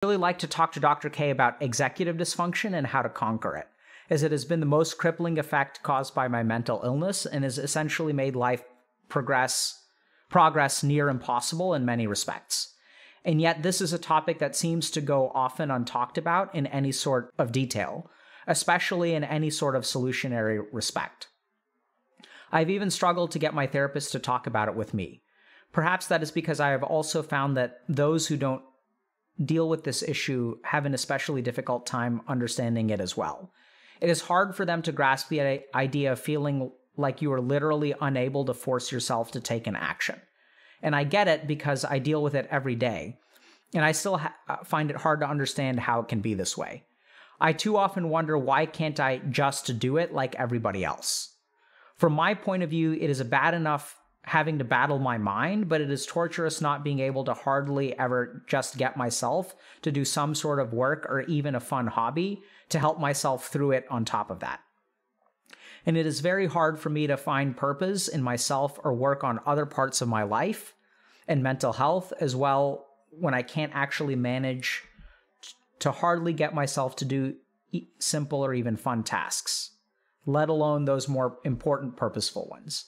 really like to talk to Dr. K about executive dysfunction and how to conquer it, as it has been the most crippling effect caused by my mental illness and has essentially made life progress near impossible in many respects. And yet this is a topic that seems to go often untalked about in any sort of detail, especially in any sort of solutionary respect. I've even struggled to get my therapist to talk about it with me. Perhaps that is because I have also found that those who don't deal with this issue have an especially difficult time understanding it as well. It is hard for them to grasp the idea of feeling like you are literally unable to force yourself to take an action. And I get it because I deal with it every day, and I still find it hard to understand how it can be this way. I too often wonder, why can't I just do it like everybody else? From my point of view, it is bad enough having to battle my mind, but it is torturous not being able to hardly ever just get myself to do some sort of work or even a fun hobby to help myself through it on top of that. And it is very hard for me to find purpose in myself or work on other parts of my life and mental health as well when I can't actually manage to hardly get myself to do simple or even fun tasks, let alone those more important, purposeful ones.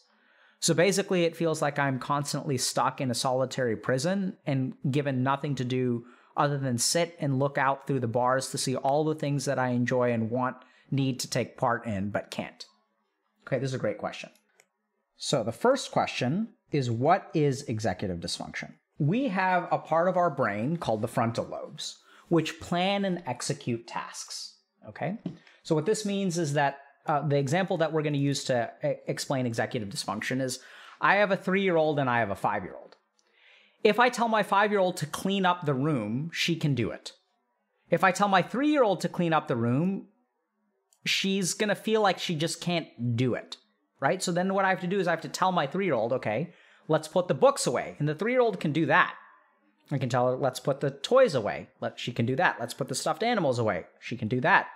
So basically, it feels like I'm constantly stuck in a solitary prison and given nothing to do other than sit and look out through the bars to see all the things that I enjoy and need to take part in, but can't. Okay, this is a great question. So the first question is, what is executive dysfunction? We have a part of our brain called the frontal lobes, which plan and execute tasks, okay? So what this means is that the example that we're going to use to explain executive dysfunction is, I have a 3-year-old and I have a 5-year-old. If I tell my 5-year-old to clean up the room, she can do it. If I tell my 3-year-old to clean up the room, she's going to feel like she just can't do it, right? So then what I have to do is I have to tell my 3-year-old, okay, let's put the books away. And the 3-year-old can do that. I can tell her, let's put the toys away. She can do that. Let's put the stuffed animals away. She can do that.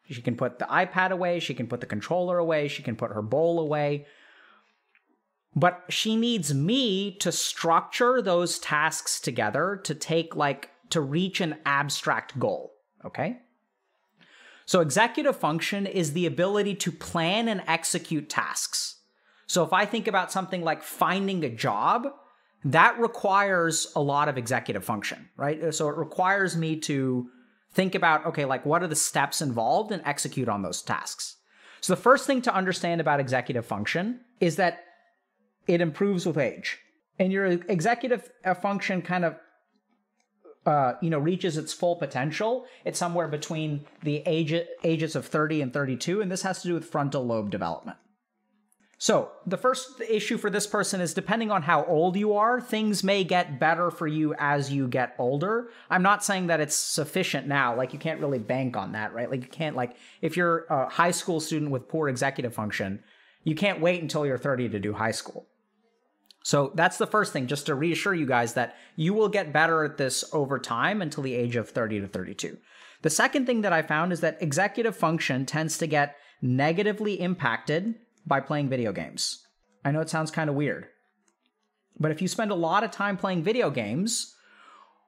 She can put the iPad away. She can put the controller away. She can put her bowl away. But she needs me to structure those tasks together to reach an abstract goal, okay? So executive function is the ability to plan and execute tasks. So if I think about something like finding a job, that requires a lot of executive function, right? So it requires me to think about, okay, like what are the steps involved and execute on those tasks. So the first thing to understand about executive function is that it improves with age. And your executive function kind of reaches its full potential. It's somewhere between the ages of 30 and 32, and this has to do with frontal lobe development. So the first issue for this person is, depending on how old you are, things may get better for you as you get older. I'm not saying that it's sufficient now. Like, you can't really bank on that, right? Like, you can't, like, if you're a high school student with poor executive function, you can't wait until you're 30 to do high school. So that's the first thing, just to reassure you guys that you will get better at this over time until the age of 30 to 32. The second thing that I found is that executive function tends to get negatively impacted by playing video games. I know it sounds kind of weird, but if you spend a lot of time playing video games,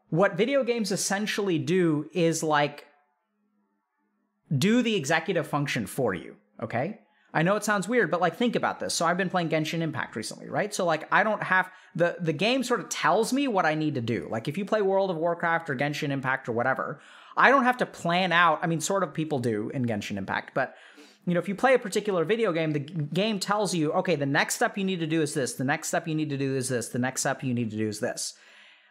what video games essentially do is like do the executive function for you, okay? I know it sounds weird, but like, think about this. So I've been playing Genshin Impact recently, right? So like, I don't have, the game sort of tells me what I need to do. Like, if you play World of Warcraft or Genshin Impact or whatever, I don't have to plan out, I mean, sort of people do in Genshin Impact, but if you play a particular video game, the game tells you, okay, the next step you need to do is this, the next step you need to do is this, the next step you need to do is this.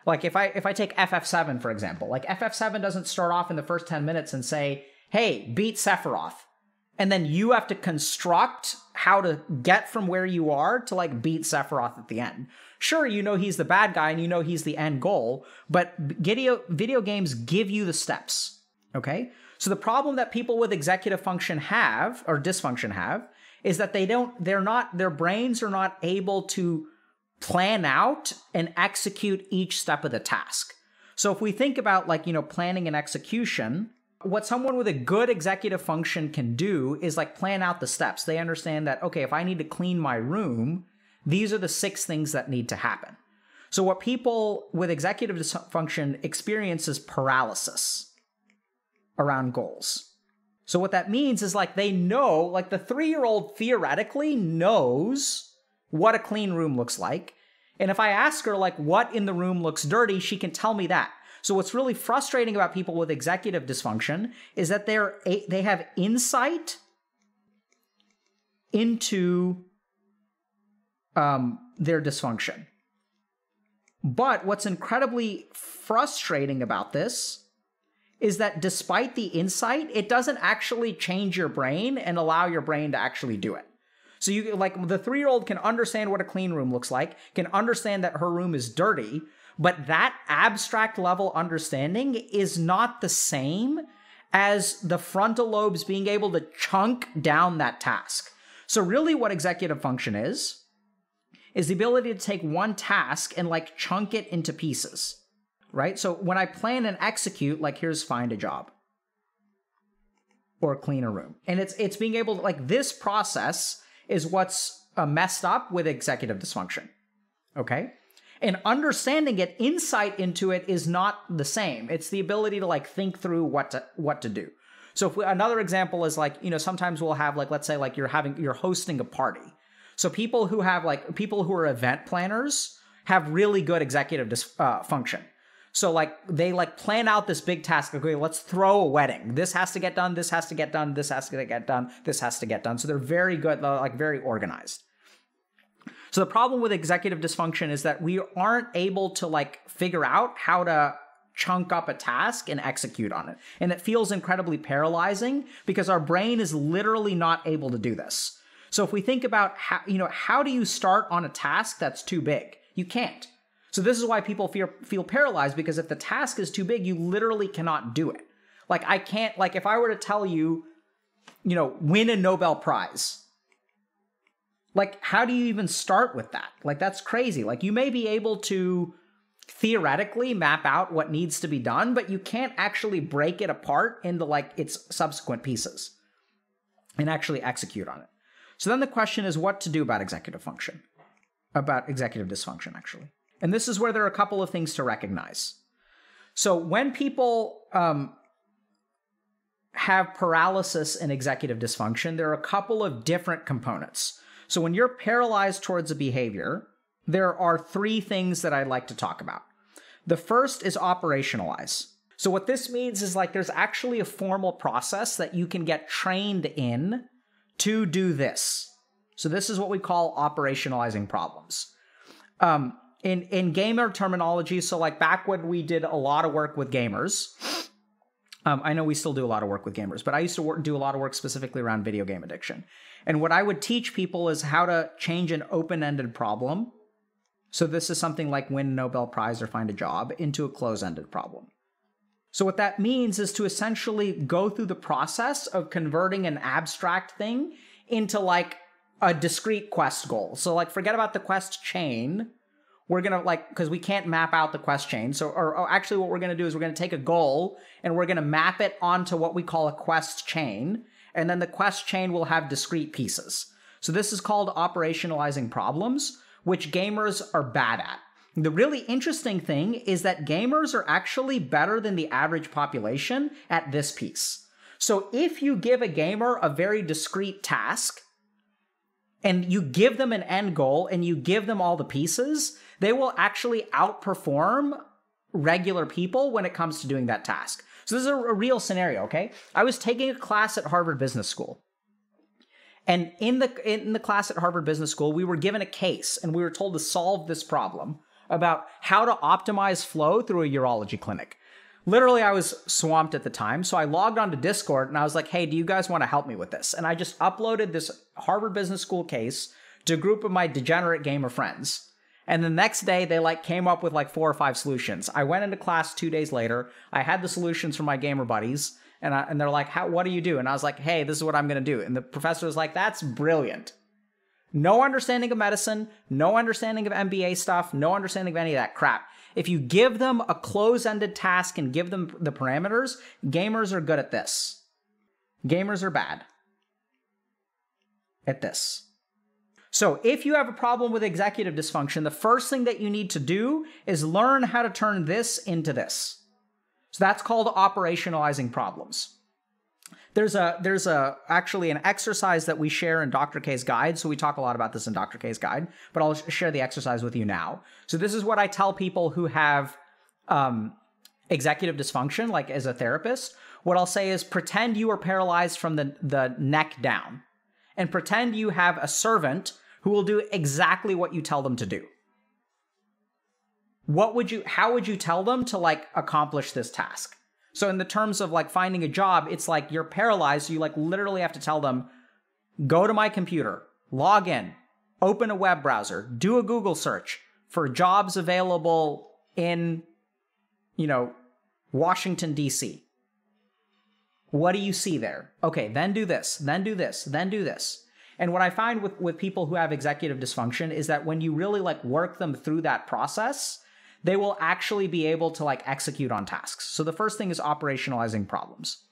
Like, if I take FF7, for example, like FF7 doesn't start off in the first 10 minutes and say, hey, beat Sephiroth. And then you have to construct how to get from where you are to like beat Sephiroth at the end. Sure, he's the bad guy and he's the end goal, but video games give you the steps, okay? So the problem that people with executive function have, or dysfunction have, is that their brains are not able to plan out and execute each step of the task. So if we think about like, planning and execution, what someone with a good executive function can do is like plan out the steps. They understand that, okay, if I need to clean my room, these are the 6 things that need to happen. So what people with executive dysfunction experience is paralysis around goals. So what that means is like they know, like the 3-year-old theoretically knows what a clean room looks like. And if I ask her like what in the room looks dirty, she can tell me that. So what's really frustrating about people with executive dysfunction is that they have insight into their dysfunction. But what's incredibly frustrating about this is that despite the insight, it doesn't actually change your brain and allow your brain to actually do it. So you like the 3-year-old can understand what a clean room looks like, can understand that her room is dirty, but that abstract level understanding is not the same as the frontal lobes being able to chunk down that task. So really what executive function is the ability to take one task and like chunk it into pieces, right? So when I plan and execute, like here's find a job or clean a room. And it's being able to, like this process is what's messed up with executive dysfunction, okay? And understanding it, insight into it is not the same. It's the ability to like think through what to do. So another example is like, sometimes we'll have like, let's say like you're hosting a party. So people who are event planners have really good executive dysfunction. So like they like plan out this big task. Okay, let's throw a wedding. This has to get done. This has to get done. This has to get done. This has to get done. So they're very good, like very organized. So the problem with executive dysfunction is that we aren't able to like figure out how to chunk up a task and execute on it. And it feels incredibly paralyzing because our brain is literally not able to do this. So if we think about how do you start on a task that's too big? You can't. So this is why people feel paralyzed, because if the task is too big, you literally cannot do it. Like I can't, like if I were to tell you, win a Nobel Prize, like how do you even start with that? Like that's crazy. Like you may be able to theoretically map out what needs to be done, but you can't actually break it apart into like its subsequent pieces and actually execute on it. So then the question is what to do about executive dysfunction, actually. And this is where there are a couple of things to recognize. So when people have paralysis and executive dysfunction, there are a couple of different components. So when you're paralyzed towards a behavior, there are 3 things that I'd like to talk about. The first is operationalize. So what this means is like there's actually a formal process that you can get trained in to do this. So this is what we call operationalizing problems. In gamer terminology, so like back when we did a lot of work with gamers, I know we still do a lot of work with gamers, but I used to do a lot of work specifically around video game addiction. And what I would teach people is how to change an open-ended problem. So this is something like win a Nobel Prize or find a job into a close-ended problem. So what that means is to essentially go through the process of converting an abstract thing into like a discrete quest goal. So like forget about the quest chain. We're going to like, because we can't map out the quest chain. So, or actually what we're going to do is we're going to take a goal and we're going to map it onto what we call a quest chain. And then the quest chain will have discrete pieces. So this is called operationalizing problems, which gamers are bad at. The really interesting thing is that gamers are actually better than the average population at this piece. So if you give a gamer a very discrete task and you give them an end goal and you give them all the pieces, they will actually outperform regular people when it comes to doing that task. So this is a real scenario, okay? I was taking a class at Harvard Business School. And in the class at Harvard Business School, we were given a case and we were told to solve this problem about how to optimize flow through a urology clinic. Literally, I was swamped at the time, so I logged onto Discord and I was like, hey, do you guys want to help me with this? And I just uploaded this Harvard Business School case to a group of my degenerate gamer friends. And the next day, they like came up with like 4 or 5 solutions. I went into class 2 days later. I had the solutions from my gamer buddies, and they're like, what do you do? And I was like, hey, this is what I'm going to do. And the professor was like, that's brilliant. No understanding of medicine, no understanding of MBA stuff, no understanding of any of that crap. If you give them a close-ended task and give them the parameters, gamers are good at this. Gamers are bad at this. So if you have a problem with executive dysfunction, the first thing that you need to do is learn how to turn this into this. So that's called operationalizing problems. There's actually an exercise that we share in Dr. K's guide. So we talk a lot about this in Dr. K's guide, but I'll share the exercise with you now. So this is what I tell people who have executive dysfunction, like as a therapist. What I'll say is pretend you are paralyzed from the neck down, and pretend you have a servant who will do exactly what you tell them to do. How would you tell them to like accomplish this task? So in the terms of like finding a job, it's like you're paralyzed. So you like literally have to tell them, go to my computer, log in, open a web browser, do a Google search for jobs available in, Washington, D.C. What do you see there? Okay, then do this, then do this, then do this. And what I find with people who have executive dysfunction is that when you really like work them through that process, they will actually be able to like execute on tasks. So the first thing is operationalizing problems.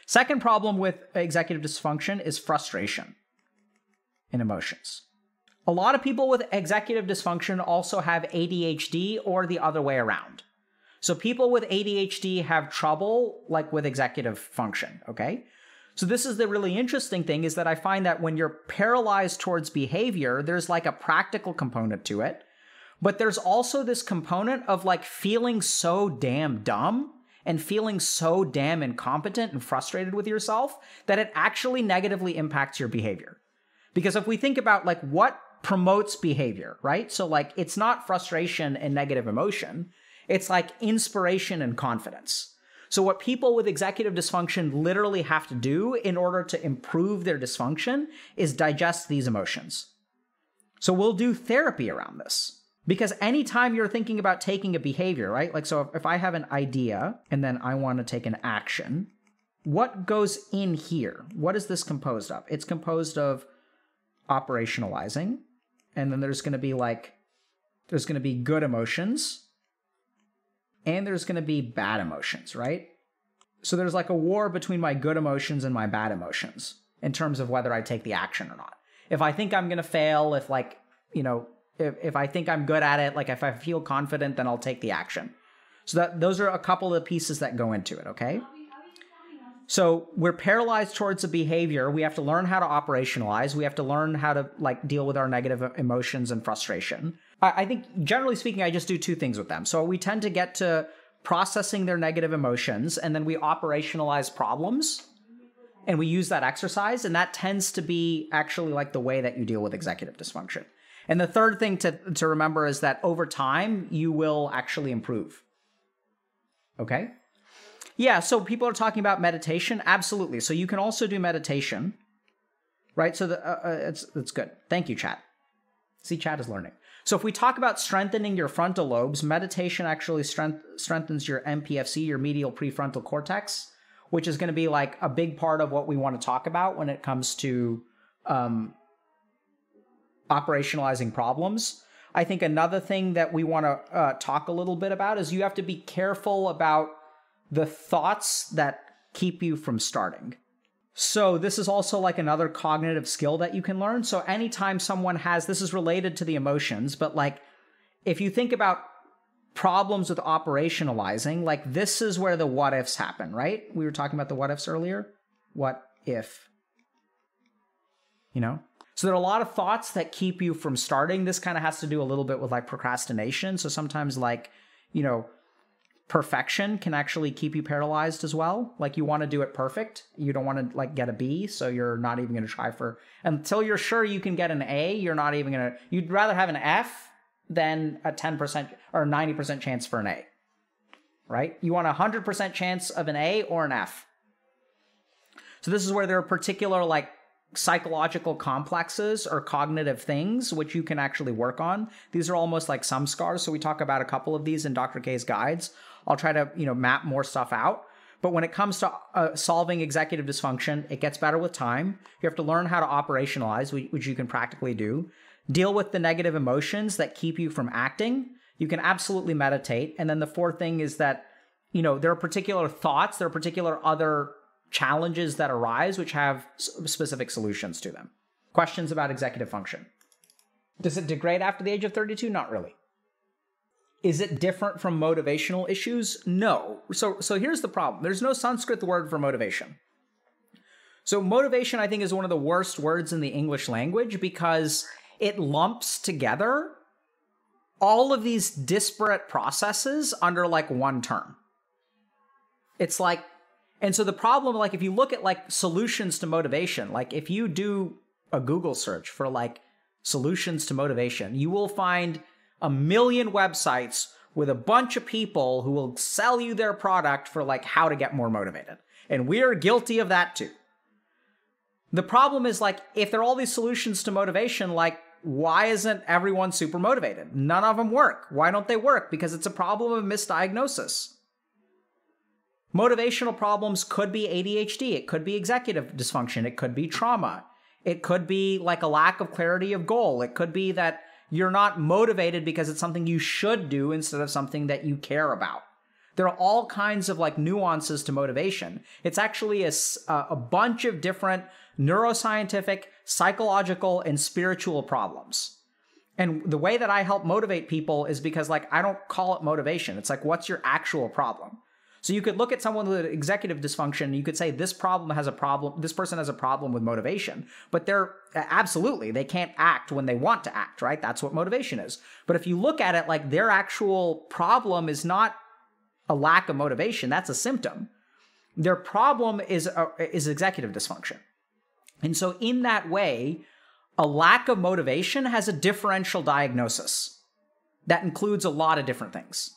Second problem with executive dysfunction is frustration and emotions. A lot of people with executive dysfunction also have ADHD or the other way around. So people with ADHD have trouble like with executive function, okay? So this is the really interesting thing, is that I find that when you're paralyzed towards behavior, there's like a practical component to it, but there's also this component of like feeling so damn dumb and feeling so damn incompetent and frustrated with yourself that it actually negatively impacts your behavior. Because if we think about like what promotes behavior, right? So like it's not frustration and negative emotion, it's like inspiration and confidence. So what people with executive dysfunction literally have to do in order to improve their dysfunction is digest these emotions. So we'll do therapy around this. Because anytime you're thinking about taking a behavior, right? Like, so if I have an idea and then I want to take an action, what goes in here? What is this composed of? It's composed of operationalizing. And then there's going to be good emotions. And there's going to be bad emotions, right? So there's like a war between my good emotions and my bad emotions in terms of whether I take the action or not. If I think I'm going to fail, if I think I'm good at it, like if I feel confident, then I'll take the action. So those are a couple of pieces that go into it, okay? So we're paralyzed towards a behavior. We have to learn how to operationalize. We have to learn how to like deal with our negative emotions and frustration. I think generally speaking, I just do two things with them. So we tend to get to processing their negative emotions, and then we operationalize problems, and we use that exercise, and that tends to be actually like the way that you deal with executive dysfunction. And the third thing to remember is that over time, you will actually improve. Okay? Yeah, so people are talking about meditation. Absolutely. So you can also do meditation, right? So it's good. Thank you, chat. See, chat is learning. So if we talk about strengthening your frontal lobes, meditation actually strengthens your MPFC, your medial prefrontal cortex, which is going to be like a big part of what we want to talk about when it comes to operationalizing problems. I think another thing that we want to talk a little bit about is you have to be careful about the thoughts that keep you from starting. So this is also like another cognitive skill that you can learn. So anytime someone has, this is related to the emotions, but like if you think about problems with operationalizing, like this is where the what ifs happen, right? We were talking about the what ifs earlier. What if? So there are a lot of thoughts that keep you from starting. This kind of has to do a little bit with like procrastination. So sometimes like, perfection can actually keep you paralyzed as well. Like you want to do it perfect. You don't want to like get a B, so you're not even going to try until you're sure you can get an A, you're not even going to, you'd rather have an F than a 10% or 90% chance for an A, right? You want a 100% chance of an A or an F. So this is where there are particular like psychological complexes or cognitive things which you can actually work on. These are almost like some scars. So we talk about a couple of these in Dr. K's guides. I'll try to, map more stuff out. But when it comes to solving executive dysfunction, it gets better with time. You have to learn how to operationalize, which you can practically do. Deal with the negative emotions that keep you from acting. You can absolutely meditate. And then the fourth thing is that, there are particular thoughts, there are particular other challenges that arise which have specific solutions to them. Questions about executive function. Does it degrade after the age of 32? Not really. Is it different from motivational issues? No. So here's the problem. There's no Sanskrit word for motivation. So motivation, I think, is one of the worst words in the English language because it lumps together all of these disparate processes under like one term. It's like, and so the problem, like if you look at like solutions to motivation, like if you do a Google search for like solutions to motivation, you will find a million websites with a bunch of people who will sell you their product for like how to get more motivated. And we're guilty of that too. The problem is like, if there are all these solutions to motivation, like why isn't everyone super motivated? None of them work. Why don't they work? Because it's a problem of misdiagnosis. Motivational problems could be ADHD. It could be executive dysfunction. It could be trauma. It could be like a lack of clarity of goal. It could be that you're not motivated because it's something you should do instead of something that you care about. There are all kinds of like nuances to motivation. It's actually a bunch of different neuroscientific, psychological, and spiritual problems. And the way that I help motivate people is because like I don't call it motivation. It's like, what's your actual problem? So you could look at someone with executive dysfunction, and you could say this person has a problem with motivation, but they're absolutely, they can't act when they want to act, right? That's what motivation is. But if you look at it, like their actual problem is not a lack of motivation, that's a symptom. Their problem is executive dysfunction. And so in that way, a lack of motivation has a differential diagnosis that includes a lot of different things.